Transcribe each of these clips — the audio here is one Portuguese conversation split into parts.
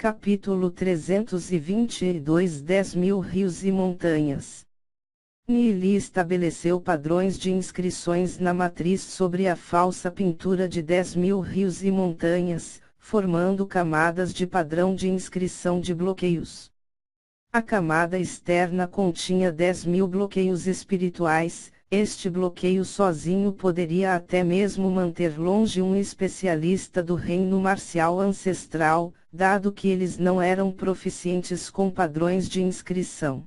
Capítulo 322 10.000 rios e montanhas. Neely estabeleceu padrões de inscrições na matriz sobre a falsa pintura de 10.000 rios e montanhas, formando camadas de padrão de inscrição de bloqueios. A camada externa continha 10.000 bloqueios espirituais. Este bloqueio sozinho poderia até mesmo manter longe um especialista do reino marcial ancestral, dado que eles não eram proficientes com padrões de inscrição.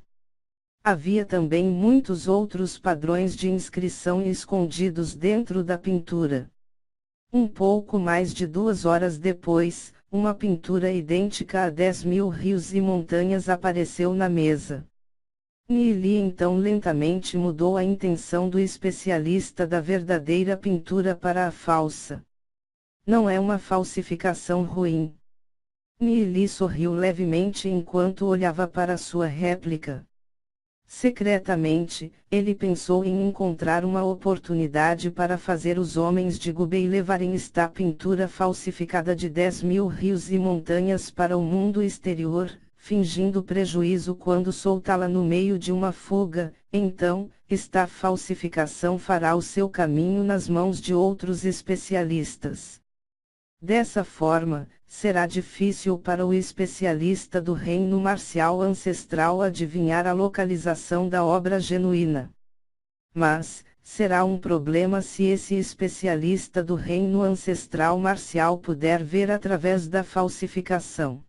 Havia também muitos outros padrões de inscrição escondidos dentro da pintura. Um pouco mais de 2 horas depois, uma pintura idêntica a 10.000 rios e montanhas apareceu na mesa. Neely então lentamente mudou a intenção do especialista da verdadeira pintura para a falsa. Não é uma falsificação ruim. Neely sorriu levemente enquanto olhava para sua réplica. Secretamente, ele pensou em encontrar uma oportunidade para fazer os homens de Gubei levarem esta pintura falsificada de 10.000 rios e montanhas para o mundo exterior, fingindo prejuízo quando soltá-la no meio de uma fuga. Então, esta falsificação fará o seu caminho nas mãos de outros especialistas. Dessa forma, será difícil para o especialista do reino marcial ancestral adivinhar a localização da obra genuína. Mas, será um problema se esse especialista do reino ancestral marcial puder ver através da falsificação.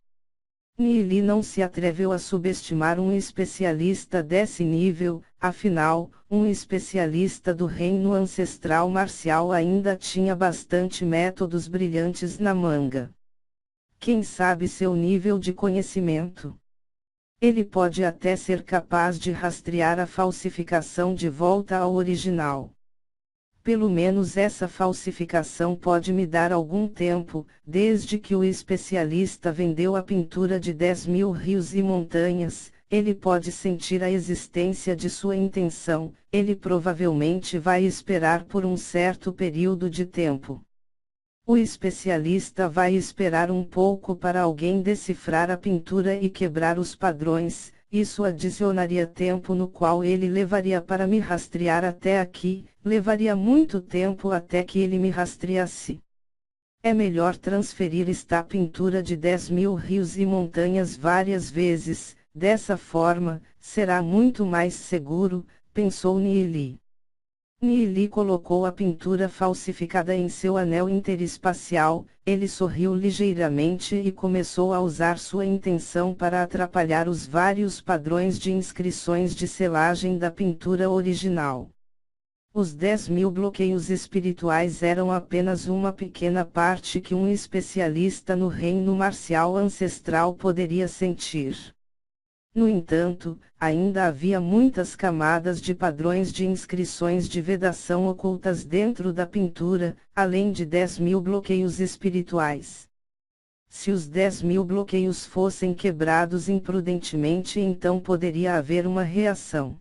Neely não se atreveu a subestimar um especialista desse nível, afinal, um especialista do reino ancestral marcial ainda tinha bastante métodos brilhantes na manga. Quem sabe seu nível de conhecimento? Ele pode até ser capaz de rastrear a falsificação de volta ao original. Pelo menos essa falsificação pode me dar algum tempo, desde que o especialista vendeu a pintura de 10.000 rios e montanhas, ele pode sentir a existência de sua intenção, ele provavelmente vai esperar por um certo período de tempo. O especialista vai esperar um pouco para alguém decifrar a pintura e quebrar os padrões. Isso adicionaria tempo no qual ele levaria para me rastrear até aqui, levaria muito tempo até que ele me rastreasse. É melhor transferir esta pintura de 10.000 rios e montanhas várias vezes, dessa forma, será muito mais seguro, pensou Neely. Neely colocou a pintura falsificada em seu anel interespacial, ele sorriu ligeiramente e começou a usar sua intenção para atrapalhar os vários padrões de inscrições de selagem da pintura original. Os 10.000 bloqueios espirituais eram apenas uma pequena parte que um especialista no reino marcial ancestral poderia sentir. No entanto, ainda havia muitas camadas de padrões de inscrições de vedação ocultas dentro da pintura, além de 10.000 bloqueios espirituais. Se os 10.000 bloqueios fossem quebrados imprudentemente, então poderia haver uma reação.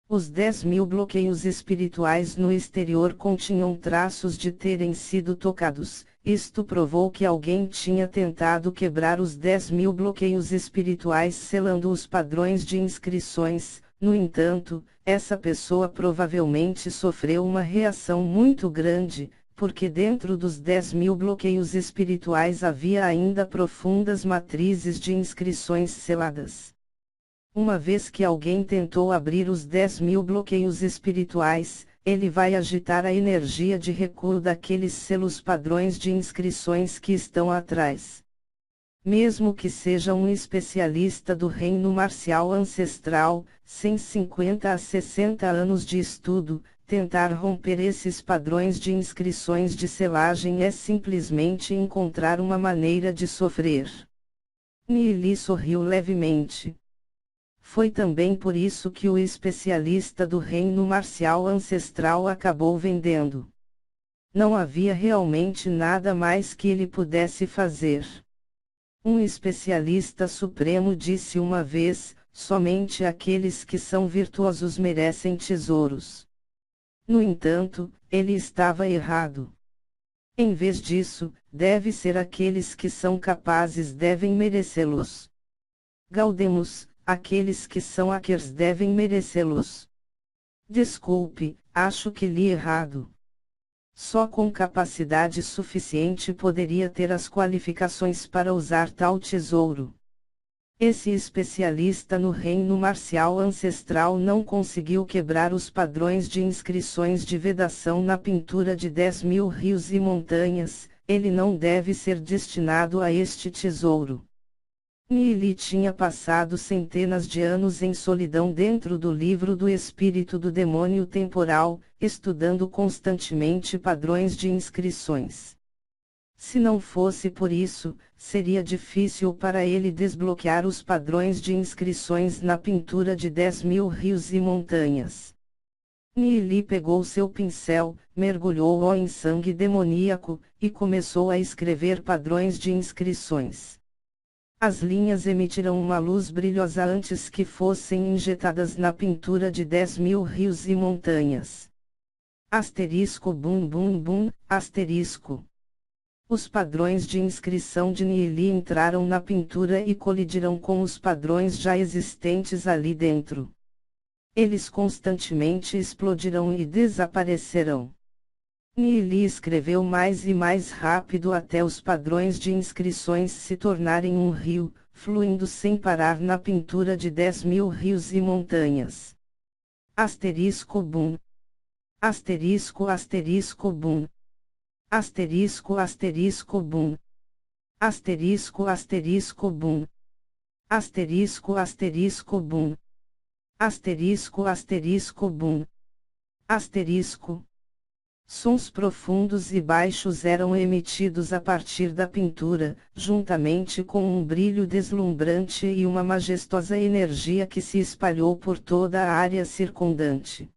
Os 10.000 bloqueios espirituais no exterior continham traços de terem sido tocados. Isto provou que alguém tinha tentado quebrar os 10.000 bloqueios espirituais selando os padrões de inscrições. No entanto, essa pessoa provavelmente sofreu uma reação muito grande, porque dentro dos 10.000 bloqueios espirituais havia ainda profundas matrizes de inscrições seladas. Uma vez que alguém tentou abrir os 10.000 bloqueios espirituais, ele vai agitar a energia de recuo daqueles selos padrões de inscrições que estão atrás. Mesmo que seja um especialista do reino marcial ancestral, sem 50 a 60 anos de estudo, tentar romper esses padrões de inscrições de selagem é simplesmente encontrar uma maneira de sofrer. Neely sorriu levemente. Foi também por isso que o especialista do reino marcial ancestral acabou vendendo. Não havia realmente nada mais que ele pudesse fazer. Um especialista supremo disse uma vez: somente aqueles que são virtuosos merecem tesouros. No entanto, ele estava errado. Em vez disso, deve ser aqueles que são capazes devem merecê-los. Gaudemus, aqueles que são hackers devem merecê-los. Desculpe, acho que li errado. Só com capacidade suficiente poderia ter as qualificações para usar tal tesouro. Esse especialista no reino marcial ancestral não conseguiu quebrar os padrões de inscrições de vedação na pintura de 10.000 rios e montanhas, ele não deve ser destinado a este tesouro. Nili tinha passado centenas de anos em solidão dentro do livro do espírito do demônio temporal, estudando constantemente padrões de inscrições. Se não fosse por isso, seria difícil para ele desbloquear os padrões de inscrições na pintura de 10.000 rios e montanhas. Nili pegou seu pincel, mergulhou-o em sangue demoníaco, e começou a escrever padrões de inscrições. As linhas emitiram uma luz brilhosa antes que fossem injetadas na pintura de 10.000 rios e montanhas. Asterisco bum bum bum, asterisco. Os padrões de inscrição de Nili entraram na pintura e colidiram com os padrões já existentes ali dentro. Eles constantemente explodirão e desaparecerão. Nili escreveu mais e mais rápido até os padrões de inscrições se tornarem um rio, fluindo sem parar na pintura de 10.000 rios e montanhas. Asterisco bum. Asterisco asterisco bum. Asterisco asterisco bum. Asterisco asterisco bum. Asterisco asterisco bum. Asterisco asterisco bum. Asterisco. Sons profundos e baixos eram emitidos a partir da pintura, juntamente com um brilho deslumbrante e uma majestosa energia que se espalhou por toda a área circundante.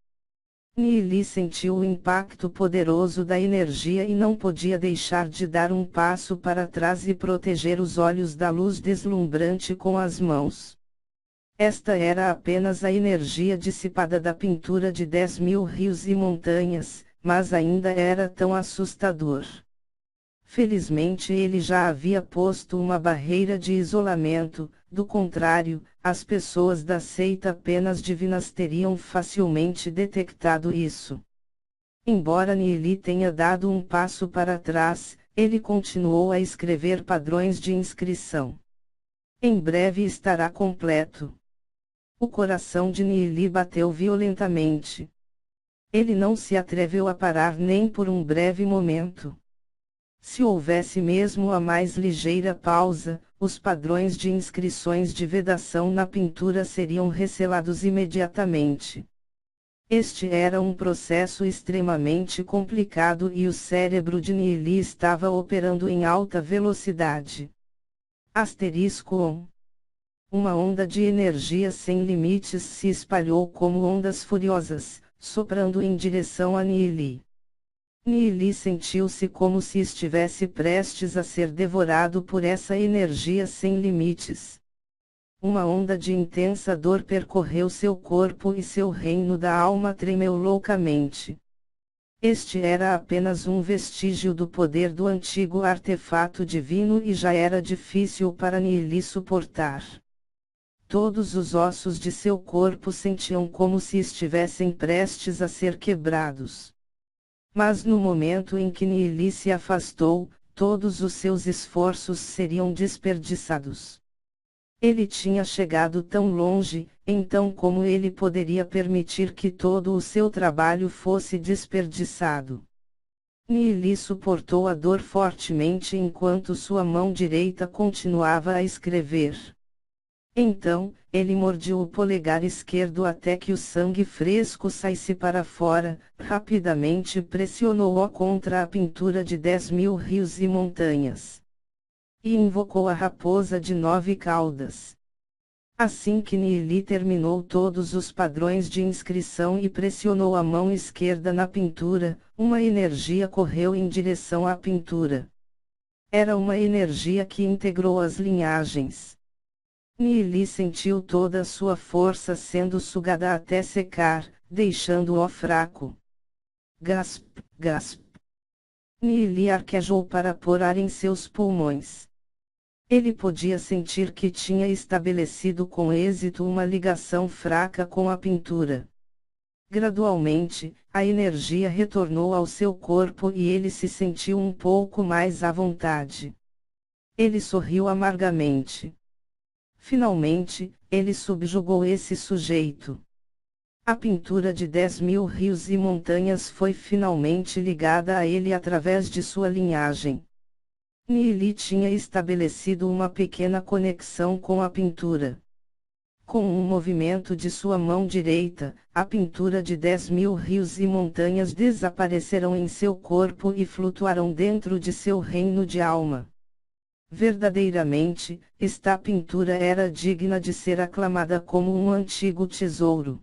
Nili sentiu o impacto poderoso da energia e não podia deixar de dar um passo para trás e proteger os olhos da luz deslumbrante com as mãos. Esta era apenas a energia dissipada da pintura de 10.000 rios e montanhas, mas ainda era tão assustador. Felizmente ele já havia posto uma barreira de isolamento, do contrário, as pessoas da seita apenas divinas teriam facilmente detectado isso. Embora Nili tenha dado um passo para trás, ele continuou a escrever padrões de inscrição. Em breve estará completo. O coração de Nili bateu violentamente. Ele não se atreveu a parar nem por um breve momento. Se houvesse mesmo a mais ligeira pausa, os padrões de inscrições de vedação na pintura seriam recelados imediatamente. Este era um processo extremamente complicado e o cérebro de Nili estava operando em alta velocidade. Asterisco 1. Uma onda de energia sem limites se espalhou como ondas furiosas, soprando em direção a Nili. Nili sentiu-se como se estivesse prestes a ser devorado por essa energia sem limites. Uma onda de intensa dor percorreu seu corpo e seu reino da alma tremeu loucamente. Este era apenas um vestígio do poder do antigo artefato divino e já era difícil para Nili suportar. Todos os ossos de seu corpo sentiam como se estivessem prestes a ser quebrados. Mas no momento em que Nili se afastou, todos os seus esforços seriam desperdiçados. Ele tinha chegado tão longe, então como ele poderia permitir que todo o seu trabalho fosse desperdiçado? Nili suportou a dor fortemente enquanto sua mão direita continuava a escrever. Então, ele mordiu o polegar esquerdo até que o sangue fresco saísse para fora, rapidamente pressionou-o contra a pintura de 10.000 rios e montanhas. E invocou a raposa de 9 caudas. Assim que Nili terminou todos os padrões de inscrição e pressionou a mão esquerda na pintura, uma energia correu em direção à pintura. Era uma energia que integrou as linhagens. Nili sentiu toda a sua força sendo sugada até secar, deixando-o fraco. Gasp, gasp. Nili arquejou para pôr ar em seus pulmões. Ele podia sentir que tinha estabelecido com êxito uma ligação fraca com a pintura. Gradualmente, a energia retornou ao seu corpo e ele se sentiu um pouco mais à vontade. Ele sorriu amargamente. Finalmente, ele subjugou esse sujeito. A pintura de 10.000 rios e montanhas foi finalmente ligada a ele através de sua linhagem. Nili tinha estabelecido uma pequena conexão com a pintura. Com um movimento de sua mão direita, a pintura de 10.000 rios e montanhas desaparecerão em seu corpo e flutuarão dentro de seu reino de alma. Verdadeiramente, esta pintura era digna de ser aclamada como um antigo tesouro.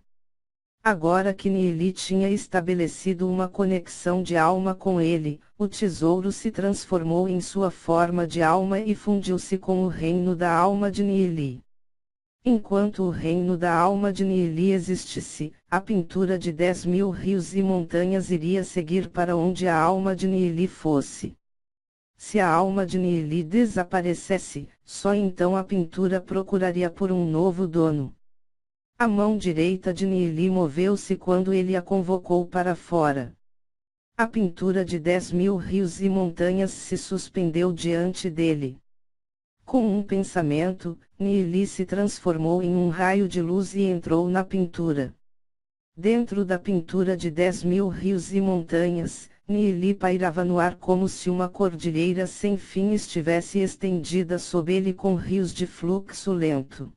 Agora que Nili tinha estabelecido uma conexão de alma com ele, o tesouro se transformou em sua forma de alma e fundiu-se com o reino da alma de Nili. Enquanto o reino da alma de Nili existisse, a pintura de 10.000 rios e montanhas iria seguir para onde a alma de Nili fosse. Se a alma de Nili desaparecesse, só então a pintura procuraria por um novo dono. A mão direita de Nili moveu-se quando ele a convocou para fora. A pintura de 10.000 rios e montanhas se suspendeu diante dele. Com um pensamento, Nili se transformou em um raio de luz e entrou na pintura. Dentro da pintura de 10.000 rios e montanhas, Nili pairava no ar como se uma cordilheira sem fim estivesse estendida sob ele com rios de fluxo lento.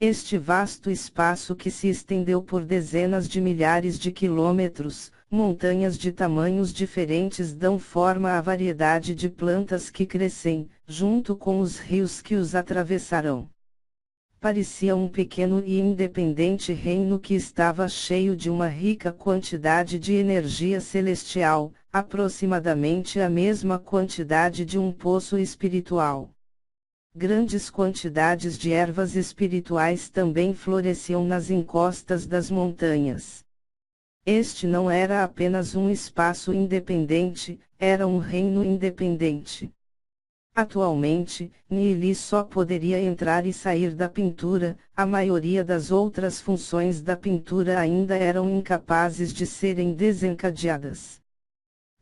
Este vasto espaço que se estendeu por dezenas de milhares de quilômetros, montanhas de tamanhos diferentes dão forma à variedade de plantas que crescem, junto com os rios que os atravessarão. Parecia um pequeno e independente reino que estava cheio de uma rica quantidade de energia celestial, aproximadamente a mesma quantidade de um poço espiritual. Grandes quantidades de ervas espirituais também floresciam nas encostas das montanhas. Este não era apenas um espaço independente, era um reino independente. Atualmente, Nili só poderia entrar e sair da pintura, a maioria das outras funções da pintura ainda eram incapazes de serem desencadeadas.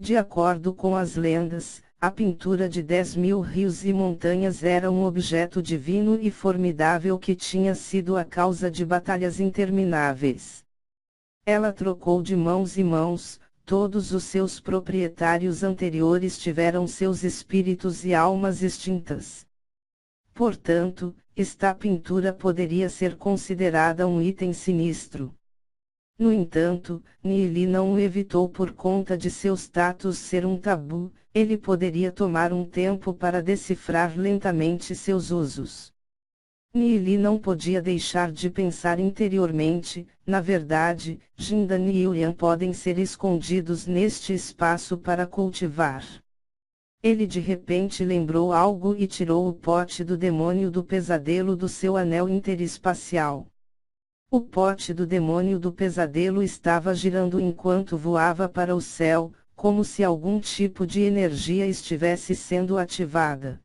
De acordo com as lendas, a pintura de 10.000 rios e montanhas era um objeto divino e formidável que tinha sido a causa de batalhas intermináveis. Ela trocou de mãos e mãos, todos os seus proprietários anteriores tiveram seus espíritos e almas extintas. Portanto, esta pintura poderia ser considerada um item sinistro. No entanto, Nili não o evitou por conta de seu status ser um tabu, ele poderia tomar um tempo para decifrar lentamente seus usos. Nili não podia deixar de pensar interiormente, na verdade, Jindan e Yulian podem ser escondidos neste espaço para cultivar. Ele de repente lembrou algo e tirou o pote do demônio do pesadelo do seu anel interespacial. O pote do demônio do pesadelo estava girando enquanto voava para o céu, como se algum tipo de energia estivesse sendo ativada.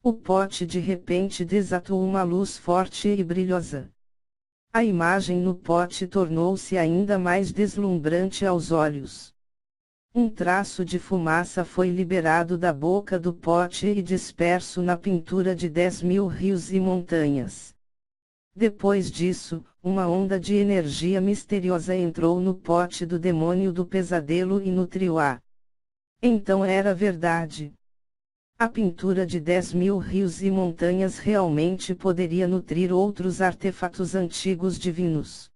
O pote de repente desatou uma luz forte e brilhosa. A imagem no pote tornou-se ainda mais deslumbrante aos olhos. Um traço de fumaça foi liberado da boca do pote e disperso na pintura de 10.000 rios e montanhas. Depois disso, uma onda de energia misteriosa entrou no pote do demônio do pesadelo e nutriu-a. Então era verdade. A pintura de 10.000 rios e montanhas realmente poderia nutrir outros artefatos antigos divinos.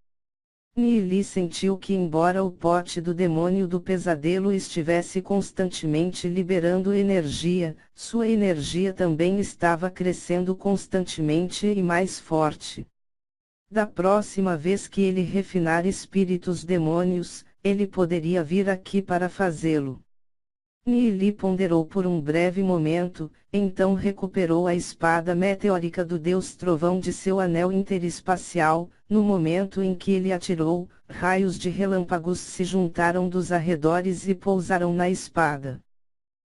Nili sentiu que embora o pote do demônio do pesadelo estivesse constantemente liberando energia, sua energia também estava crescendo constantemente e mais forte. Da próxima vez que ele refinar espíritos demônios, ele poderia vir aqui para fazê-lo. Nili ponderou por um breve momento, então recuperou a espada meteórica do Deus Trovão de seu anel interespacial. No momento em que ele atirou, raios de relâmpagos se juntaram dos arredores e pousaram na espada.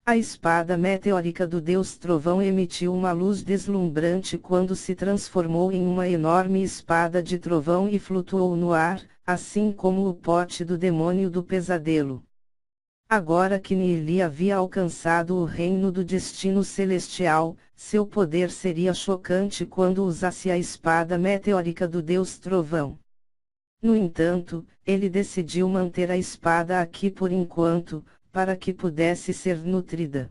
A espada meteórica do deus Trovão emitiu uma luz deslumbrante quando se transformou em uma enorme espada de trovão e flutuou no ar, assim como o pote do demônio do pesadelo. Agora que Nili havia alcançado o reino do destino celestial, seu poder seria chocante quando usasse a espada meteórica do deus Trovão. No entanto, ele decidiu manter a espada aqui por enquanto, para que pudesse ser nutrida.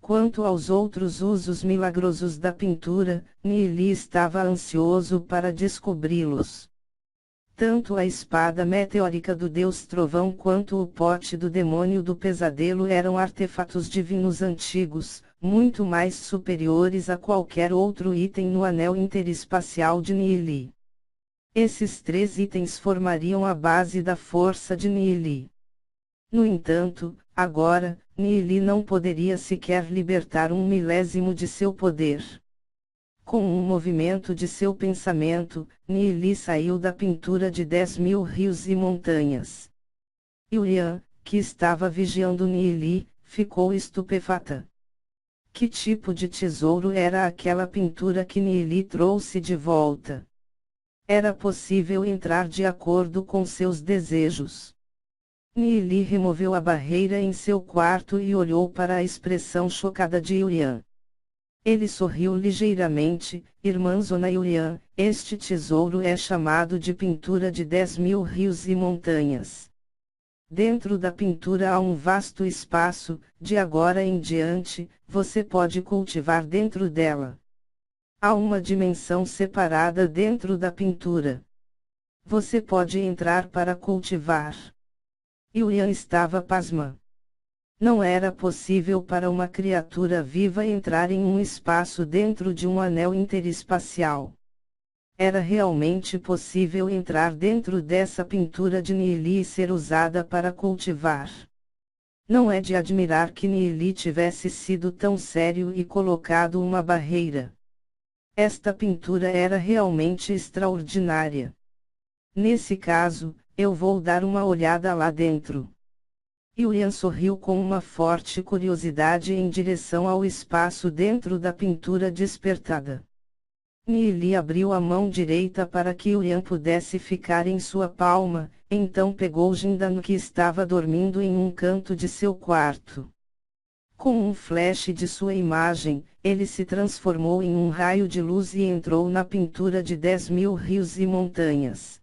Quanto aos outros usos milagrosos da pintura, Nili estava ansioso para descobri-los. Tanto a espada meteórica do deus Trovão quanto o pote do demônio do pesadelo eram artefatos divinos antigos, muito mais superiores a qualquer outro item no anel interespacial de Nili. Esses 3 itens formariam a base da força de Nili. No entanto, agora, Nili não poderia sequer libertar 1/1000 de seu poder. Com um movimento de seu pensamento, Nili saiu da pintura de 10.000 rios e montanhas. Yulian, que estava vigiando Nili, ficou estupefata. Que tipo de tesouro era aquela pintura que Nili trouxe de volta? Era possível entrar de acordo com seus desejos. Nili removeu a barreira em seu quarto e olhou para a expressão chocada de Yulian. Ele sorriu ligeiramente. Irmã Zona Yulian, este tesouro é chamado de pintura de 10.000 rios e montanhas. Dentro da pintura há um vasto espaço, de agora em diante, você pode cultivar dentro dela. Há uma dimensão separada dentro da pintura. Você pode entrar para cultivar. Yulian estava pasma. Não era possível para uma criatura viva entrar em um espaço dentro de um anel interespacial. Era realmente possível entrar dentro dessa pintura de Nili e ser usada para cultivar. Não é de admirar que Nili tivesse sido tão sério e colocado uma barreira. Esta pintura era realmente extraordinária. Nesse caso, eu vou dar uma olhada lá dentro. Yulian sorriu com uma forte curiosidade em direção ao espaço dentro da pintura despertada. Nili abriu a mão direita para que Yulian pudesse ficar em sua palma, então pegou Jindan que estava dormindo em um canto de seu quarto. Com um flash de sua imagem, ele se transformou em um raio de luz e entrou na pintura de 10.000 rios e montanhas.